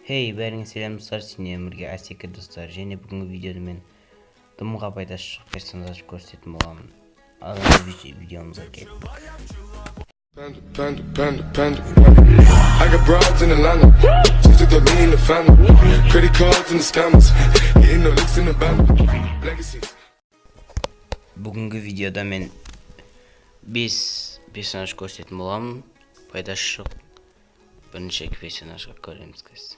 Hey, бәріңе сәлем достар, сенен бірге әсекі достар. Және бүгінгі видеода мен дымға пайдасы жоқ персонаж көрсететін боламын. Ал енді видеомызға кеттік. I got broads in Atlanta, just took the lean in the family, credit cards and the scammers, hitting the licks in the band, legacies. Бүгінгі видеода мен 5 персонаж көрсететін боламын. Пайдасы жоқ. Бірінші персонажға көреміз көз.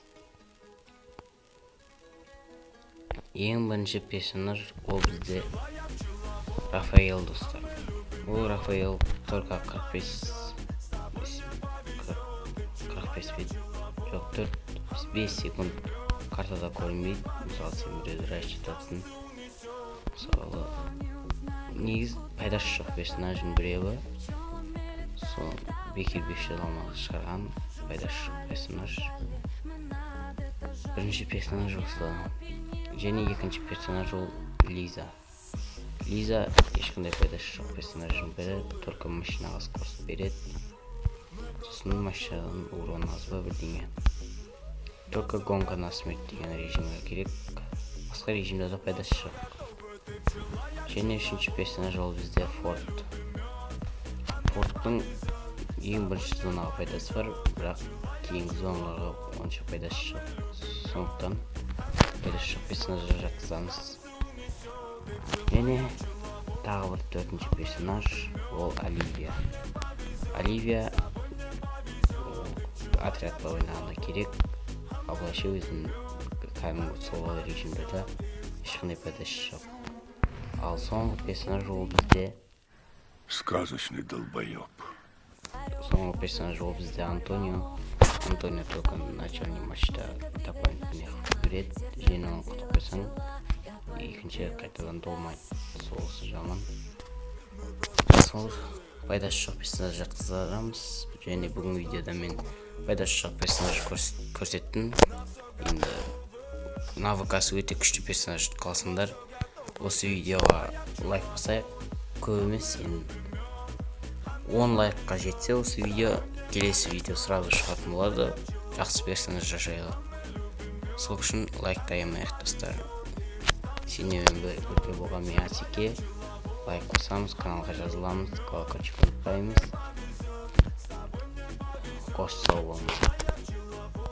Ең бірінші персонаж ол бізде Рафаэл достар. Ол Рафаэл только 45 бет, жоқ 5 секунд картада көрінбейді. Мысалы сен біреуді рассчитатсың. Мысалы негіз пайдасы жоқ персонажын біреуі. Сол бекер 500 алмаға шығарған пайдасы жоқ персонаж. Бірінші персонаж осы. Және екінші персонаж ол Лиза. Лиза ешқандай пайдасы жоқ персонаждың бірі, только машинаға скорость береді. Сосын машинадан урон аз ба бірдеңе. Только гонка на смерть деген режимге керек. Басқа режимде де пайдасы жоқ. Және үшінші персонаж ол бізде Форд. Фордтың ең бірінші зонаға пайдасы бар, бірақ кейінгі зоналарға онша пайдасы жоқ. Сондықтан пайдасы жоқ персонажға жатқызамыз. Және тағы бір төртінші персонаж ол Оливия. Оливия отрядта ойнағанда керек, ал былайша өзінің кәдімгі соло режимде де ешқандай пайдасы жоқ. Ал соңғы персонаж ол бізде Сказочный долбоёб. Соңғы персонаж ол бізде Антонио. Антонио только начальный матчта дополнительный береді. Және оны құтып қойсаң, екінші қайтадан толмайды. Соғысы жаман. Сол пайдасы жоқ персонаж жатқызамыз. Және бүгін видеода мен пайдасы жоқ персонаж көрсеттім. Енді навыкасы өте күшті персонаж қалсыңдар. Осы видеоға лайк басайық. Көп емес, енді 10 лайкқа жетсе осы видео, келесі видео сразу шығатын болады. Жақсы персонаж жайлы. Сол үшін лайктаймайық достар. Сенен бірге болған мен Асеке. Лайк қосамыз, каналға жазыламыз, колокольчик ұмытпаймыз. Қош сау болыңыз.